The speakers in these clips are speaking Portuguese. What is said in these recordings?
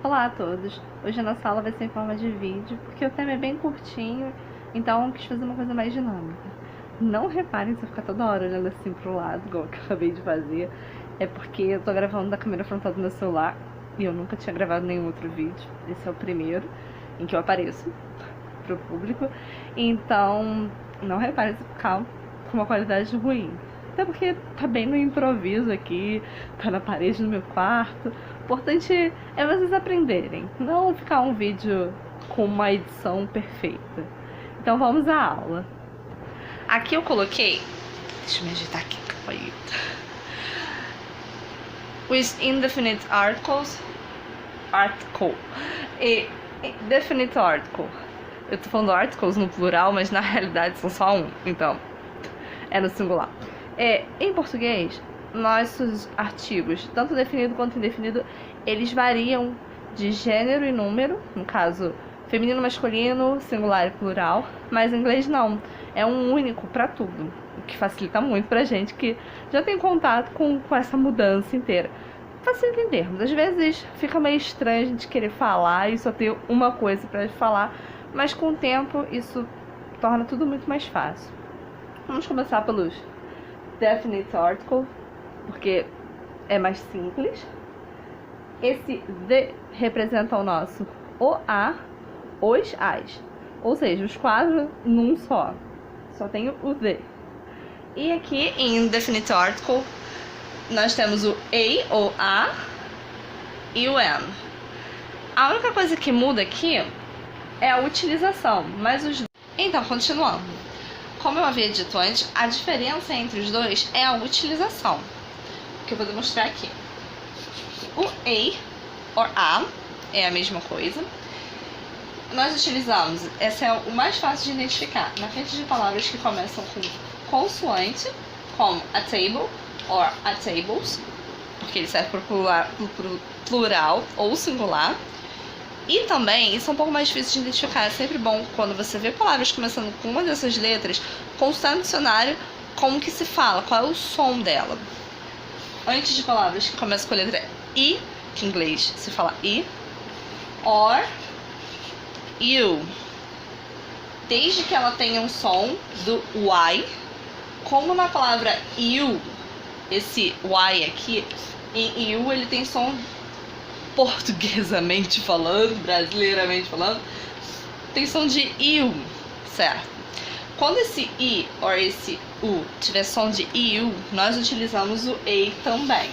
Olá a todos! Hoje a nossa aula vai ser em forma de vídeo, porque o tema é bem curtinho, então eu quis fazer uma coisa mais dinâmica. Não reparem se eu ficar toda hora olhando assim pro lado, igual que eu acabei de fazer, é porque eu tô gravando da câmera frontal do meu celular e eu nunca tinha gravado nenhum outro vídeo. Esse é o primeiro em que eu apareço pro público, então não reparem se eu ficar com uma qualidade ruim. Até porque tá bem no improviso aqui, tá na parede do meu quarto. O importante é vocês aprenderem, não ficar um vídeo com uma edição perfeita. Então vamos à aula. Aqui eu coloquei... Deixa eu me agitar aqui, calma aí. With indefinite articles... Article. E definite article. Eu tô falando articles no plural, mas na realidade são só um, então é no singular. Em português, nossos artigos, tanto definido quanto indefinido, eles variam de gênero e número, no caso, feminino, masculino, singular e plural, mas em inglês não, é um único para tudo, o que facilita muito pra gente que já tem contato com essa mudança inteira. Facilita em termos, às vezes fica meio estranho a gente querer falar e só ter uma coisa para falar, mas com o tempo isso torna tudo muito mais fácil. Vamos começar pelos definite article, porque é mais simples. Esse the representa o nosso o, a, os, as. Ou seja, os quatro num só. Só tem o the. E aqui em indefinite article, nós temos o a, o a e o am. A única coisa que muda aqui é a utilização, mas os... Então, continuando. Como eu havia dito antes, a diferença entre os dois é a utilização, que eu vou demonstrar aqui. O a, or a, é a mesma coisa. Nós utilizamos, esse é o mais fácil de identificar, na frente de palavras que começam com consoante, como a table, or a tables, porque ele serve para plural ou singular. E também, isso é um pouco mais difícil de identificar, é sempre bom quando você vê palavras começando com uma dessas letras, consultar no dicionário como que se fala, qual é o som dela. Antes de palavras que começam com a letra I, que em inglês se fala I, or, you. Desde que ela tenha um som do Y, como na palavra you, esse Y aqui, em you ele tem som portuguesamente falando, brasileiramente falando, tem som de iu, certo? Quando esse i ou esse u tiver som de iu, nós utilizamos o a também.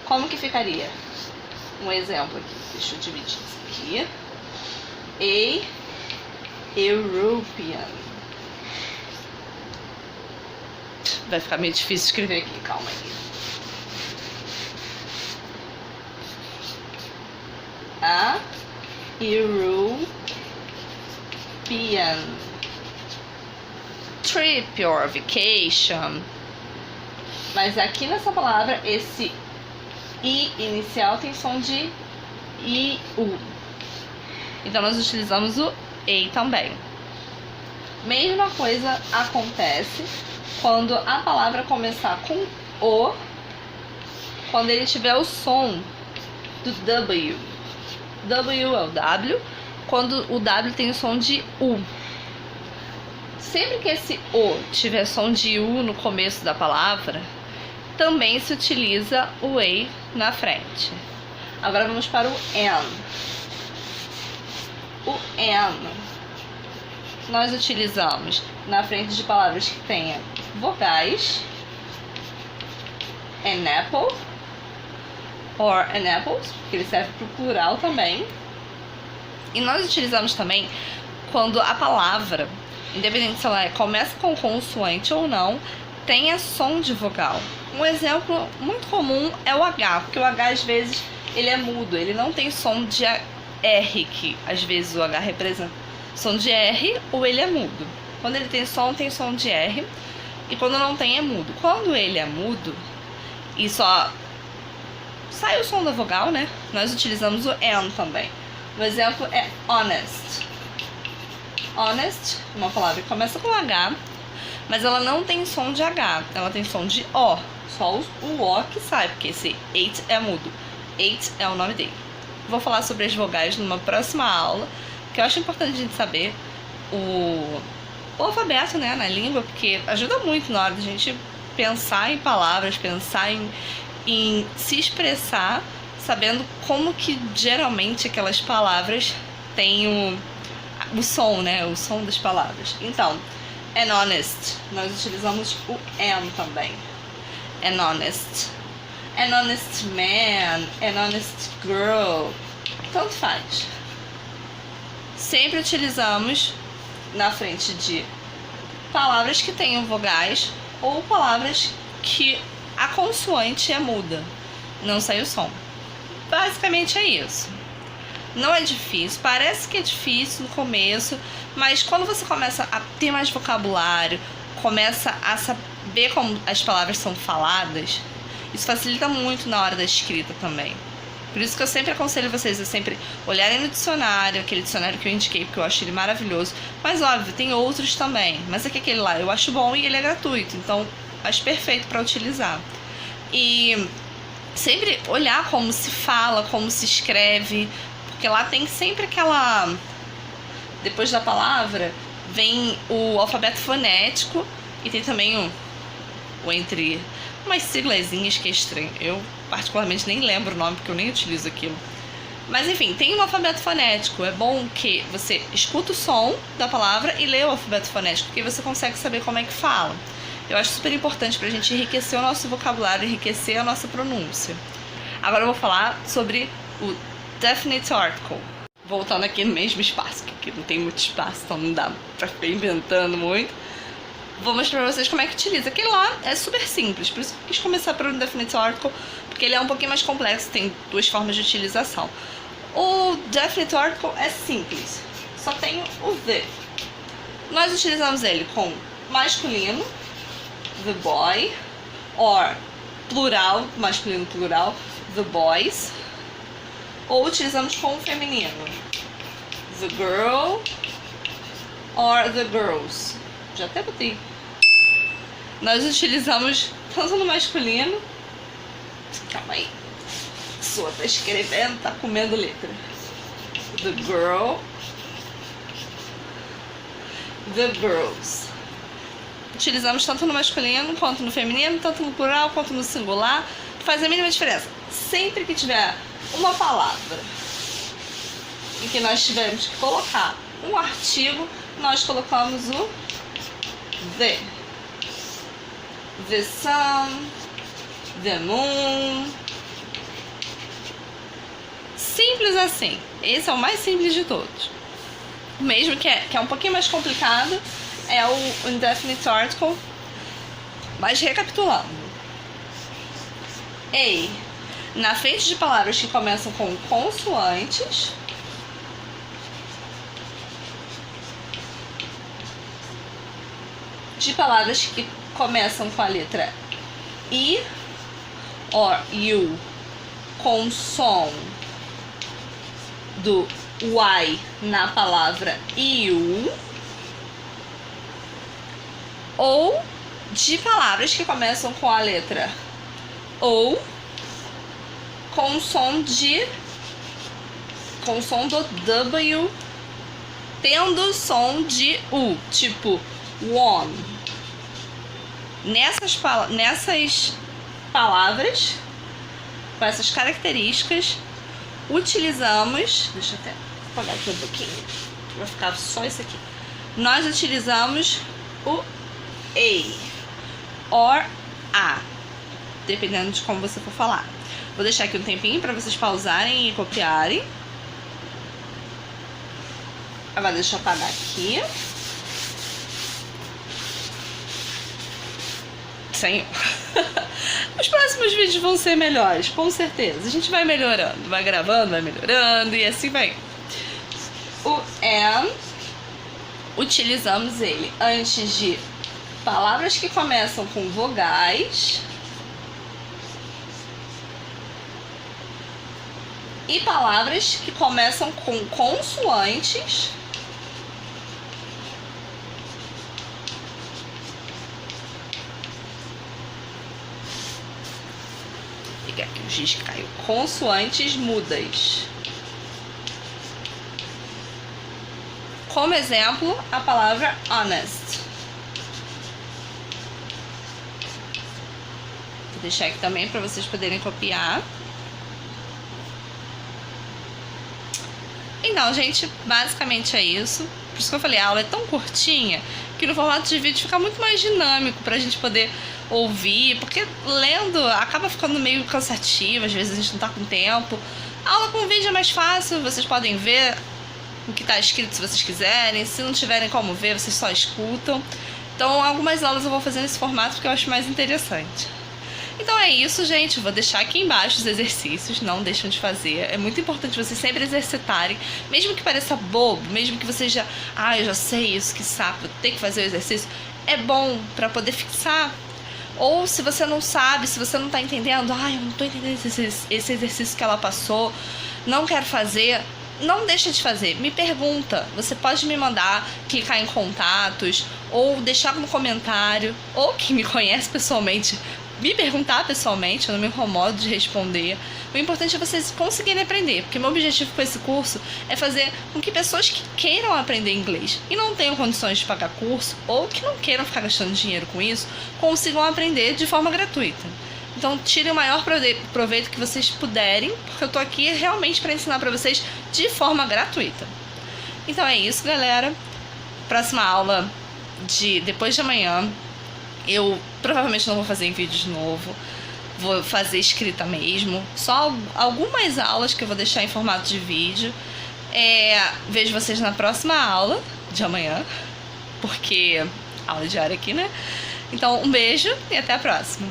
Como que ficaria? Um exemplo aqui, deixa eu dividir isso aqui. A European. Vai ficar meio difícil escrever aqui, calma aí. A European trip or vacation. Mas aqui nessa palavra, esse I inicial tem som de IU. Então nós utilizamos o A também. Mesma coisa acontece quando a palavra começar com O, quando ele tiver o som do W. W é o W, quando o W tem o som de U. Sempre que esse O tiver som de U no começo da palavra, também se utiliza o A na frente. Agora vamos para o N. O N nós utilizamos na frente de palavras que tenham vogais, an apple, or an apples, porque ele serve para o plural também. E nós utilizamos também quando a palavra, independente se ela começa com consoante ou não, tenha som de vogal. Um exemplo muito comum é o H, porque o H às vezes ele é mudo, ele não tem som de R, que às vezes o H representa som de R, ou ele é mudo. Quando ele tem som de R, e quando não tem é mudo. Quando ele é mudo e só sai o som da vogal, né? Nós utilizamos o N também. O exemplo é honest. Honest, uma palavra que começa com H, mas ela não tem som de H, ela tem som de O. Só o O que sai, porque esse eight é mudo. Eight é o nome dele. Vou falar sobre as vogais numa próxima aula, que eu acho importante a gente saber o alfabeto, né, na língua, porque ajuda muito na hora da gente pensar em palavras, pensar em se expressar, sabendo como que geralmente aquelas palavras têm o som, né, o som das palavras. Então, an honest, nós utilizamos o an também. An honest man, an honest girl, tanto faz. Sempre utilizamos na frente de palavras que tenham vogais ou palavras que a consoante é muda, não sai o som. Basicamente é isso. Não é difícil, parece que é difícil no começo, mas quando você começa a ter mais vocabulário, começa a saber como as palavras são faladas, isso facilita muito na hora da escrita também. Por isso que eu sempre aconselho vocês a sempre olharem no dicionário, aquele dicionário que eu indiquei, porque eu acho ele maravilhoso. Mas óbvio, tem outros também. Mas é que aquele lá eu acho bom e ele é gratuito, então acho perfeito para utilizar. E sempre olhar como se fala, como se escreve, porque lá tem sempre aquela... Depois da palavra vem o alfabeto fonético e tem também o entre... umas siglazinhas que é estranho. Eu particularmente nem lembro o nome, porque eu nem utilizo aquilo. Mas enfim, tem um alfabeto fonético. É bom que você escuta o som da palavra e lê o alfabeto fonético, porque você consegue saber como é que fala. Eu acho super importante pra gente enriquecer o nosso vocabulário, enriquecer a nossa pronúncia. Agora eu vou falar sobre o definite article. Voltando aqui no mesmo espaço, que aqui não tem muito espaço, então não dá pra ficar inventando muito. Vou mostrar pra vocês como é que utiliza. Aquele lá é super simples, por isso que eu quis começar pelo definite article, porque ele é um pouquinho mais complexo, tem duas formas de utilização. O definite article é simples, só tem o the. Nós utilizamos ele com masculino, the boy, or plural, masculino plural, the boys, ou utilizamos com o feminino, the girl, or the girls. Já até botei. Nós utilizamos tanto no masculino. Calma aí. A pessoa tá escrevendo, tá comendo letra. The girl. The girls. Utilizamos tanto no masculino quanto no feminino, tanto no plural quanto no singular. Faz a mínima diferença. Sempre que tiver uma palavra em que nós tivermos que colocar um artigo, nós colocamos o the sun, the moon. Simples assim. Esse é o mais simples de todos. O mesmo que é um pouquinho mais complicado é o indefinite article. Mas recapitulando. Na frente de palavras que começam com consoantes, de palavras que começam com a letra I or U, com som do Y na palavra IU, ou de palavras que começam com a letra O, com som do W, tendo som de U, tipo one. Nessas palavras, com essas características, utilizamos... Deixa eu até apagar aqui um pouquinho, vai ficar só isso aqui. Nós utilizamos o or a, dependendo de como você for falar. Vou deixar aqui um tempinho para vocês pausarem e copiarem. Agora deixa eu apagar aqui. Senhor. Os próximos vídeos vão ser melhores, com certeza. A gente vai melhorando, vai gravando, vai melhorando e assim vai. O am, utilizamos ele antes de palavras que começam com vogais e palavras que começam com consoantes aqui o giz caiu. Consoantes mudas. como exemplo a palavra honest. Vou deixar aqui também para vocês poderem copiar. Então, gente, basicamente é isso. Por isso que eu falei, a aula é tão curtinha que no formato de vídeo fica muito mais dinâmico pra gente poder ouvir, porque lendo acaba ficando meio cansativo, às vezes a gente não tá com tempo. A aula com vídeo é mais fácil, vocês podem ver o que tá escrito se vocês quiserem, se não tiverem como ver, vocês só escutam. Então, algumas aulas eu vou fazer nesse formato porque eu acho mais interessante. Então é isso, gente. Eu vou deixar aqui embaixo os exercícios, não deixam de fazer. É muito importante vocês sempre exercitarem, mesmo que pareça bobo, mesmo que vocês já... eu já sei isso, que saco, eu tenho que fazer o exercício. É bom pra poder fixar. Ou se você não sabe, se você não tá entendendo, eu não tô entendendo esse exercício que ela passou, não quero fazer... Não deixa de fazer, me pergunta. Você pode me mandar, clicar em contatos, ou deixar no comentário, ou quem me conhece pessoalmente, me perguntar pessoalmente, eu não me incomodo de responder. O importante é vocês conseguirem aprender, porque meu objetivo com esse curso é fazer com que pessoas que queiram aprender inglês e não tenham condições de pagar curso, ou que não queiram ficar gastando dinheiro com isso, consigam aprender de forma gratuita. Então, tirem o maior proveito que vocês puderem, porque eu tô aqui realmente para ensinar para vocês de forma gratuita. Então é isso, galera. Próxima aula de depois de amanhã. Eu provavelmente não vou fazer em vídeo de novo. Vou fazer escrita mesmo. Só algumas aulas que eu vou deixar em formato de vídeo. Vejo vocês na próxima aula de amanhã, porque aula diária aqui, né? Então, um beijo e até a próxima.